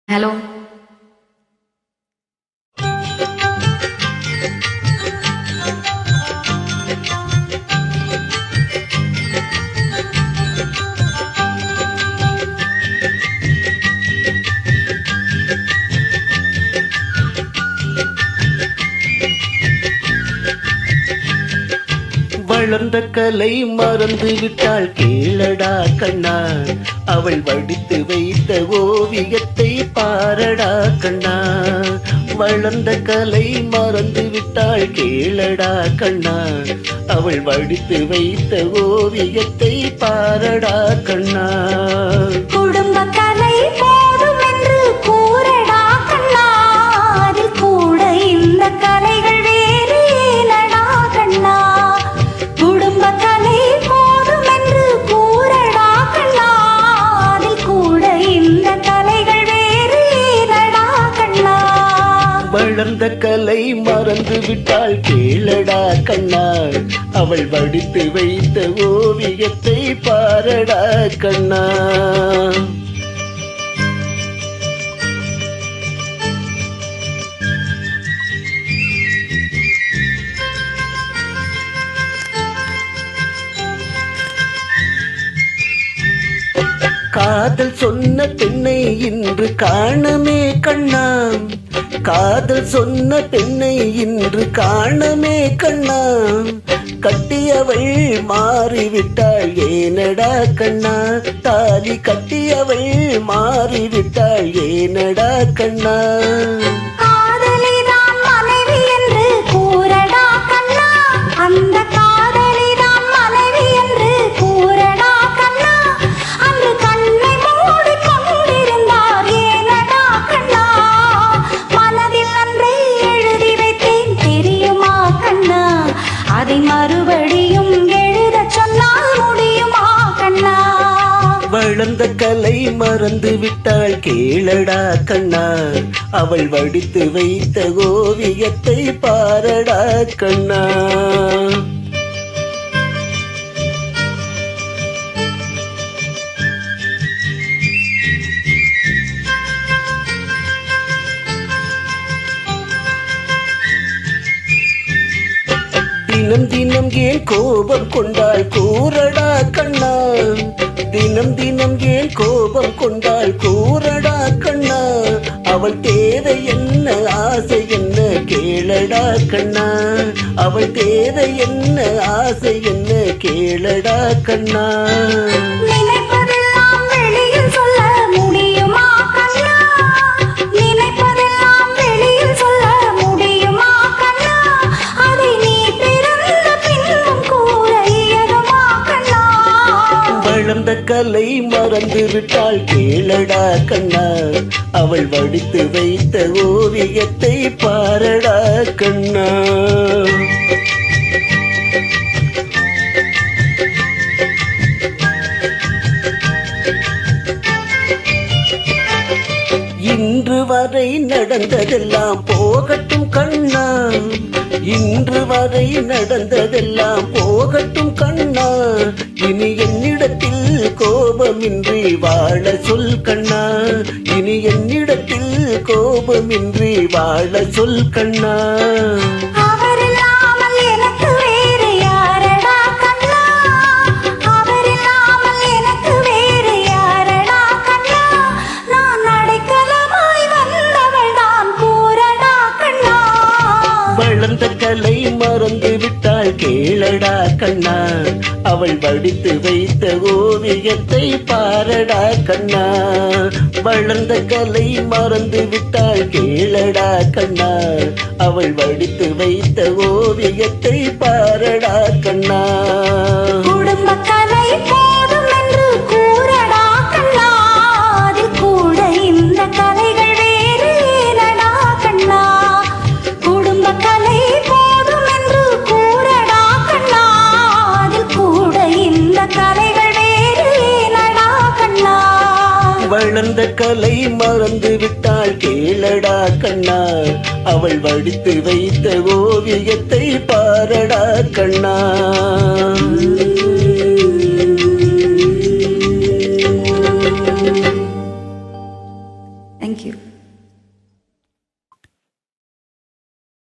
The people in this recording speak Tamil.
ஹலோ. வளர்ந்த கலை மறந்து விட்டாள் கேளடா கண்ணா, அவள் வடித்து வைத்த ஓவியத்தை பாரடா கண்ணா. வளர்ந்த கலை மறந்து விட்டாள் கேளடா கண்ணா, அவள் வடித்து வைத்த ஓவியத்தை பாரடா கண்ணா. குடும்ப கலை போதும் என்று கூறடா கண்ணா, அதில் கூட இந்த கலைகள் வேறு ஏனடா கண்ணா. குடும்ப கலை போதும் என்று கூறடா கண்ணா, அதில் கூட இந்த கலைகள் வேறு ஏனடா கண்ணா. வளர்ந்த கலை மறந்து விட்டாள் கேளடா கண்ணா, அவள் வடித்து வைத்த ஓவியத்தை பாரடா கண்ணா. காதல் சொன்ன பெண்ணை இன்று காணமே கண்ணா, காதல் சொன்ன பெண்ணை இன்று காணமே கண்ணா. கட்டியவள் மாறிவிட்டாள் ஏனடா கண்ணா, தாலி கட்டியவள் மாறிவிட்டாள் ஏனடா கண்ணா. காதலிதான் மனைவி என்று கூறடா கண்ணா, அந்த காதலிதான் மனைவி என்று கூறடா கண்ணா. அன்று கண்ணை மூடி கொண்டிருந்தார் ஏனடா கண்ணா, மனதில் அன்றை எழுதி வைத்தேன் தெரியுமா கண்ணா, அதை மறுபடியும் எழுத சொன்னால் முடியுமா கண்ணா. வளர்ந்த கலை மறந்து விட்டாள் கேளடா கண்ணா, அவள் வடித்து வைத்த ஓவியத்தை பாரடா கண்ணா. தினம் தினம் ஏன் கோபம் கொண்டாள் கூறடா கண்ணா, தினம் தினம் ஏன் கோபம் கொண்டாள் கூறடா கண்ணா. அவள் தேவை என்ன ஆசை என்ன கேளடா கண்ணா, அவள் தேவை என்ன ஆசை என்ன கேளடா கண்ணா. நினைப்பதெல்லாம் வெளியில் சொல்ல முடியுமா கண்ணா, நினைப்பதெல்லாம் வெளியில் சொல்ல முடியுமா கண்ணா. அதை நீ பிறந்த பின்னும் கூற இயலுமா கண்ணா. வளர்ந்த கலை மறந்து விட்டாள் கேளடா கண்ணா, அவள் வடித்து வைத்த ஓவியத்தை பாரடா கண்ணா. இன்று வரை நடந்ததெல்லாம் போகட்டும் கண்ணா, இன்று வரை நடந்ததெல்லாம் போகட்டும் கண்ணா. இனி என்னிடத்தில் கோபமின்றி வாழ சொல் கண்ணா, இனி என்னிடத்தில் கோபமின்றி வாழ சொல் கண்ணா. அவரில்லாமல் எனக்கு வேறு யாரடா கண்ணா, அவரில்லாமல் எனக்கு வேறு யாரடா கண்ணா. நான் அடைக்கலமாய் வந்தவள் தான் கூறடா கண்ணா. வளர்ந்த கலை மறந்து விட்டாள் கேளடா கண்ணா, அவள் வடித்து வைத்த ஓவியத்தை பாரடா கண்ணா. வளர்ந்த கலை மறந்து விட்டாள் கேளடா கண்ணா, அவள் வடித்து வைத்த ஓவியத்தை பாரடா கண்ணா. குடும்ப கலை போதும் என்று கூறடா கண்ணா, அதில் கூட இந்த கலைகள் வேறு ஏனடா கண்ணா. குடும்ப கலை போதும் என்று கூறடா கண்ணா, அதில் கூட இந்த கலைகள் வேறு ஏனடா கண்ணா. வளர்ந்த கலை மறந்து விட்டாள் கேளடா கண்ணா, அவள் வடித்து வைத்த ஓவியத்தை பாரடா கண்ணா. தேங்க்யூ. தேங்க்யூ.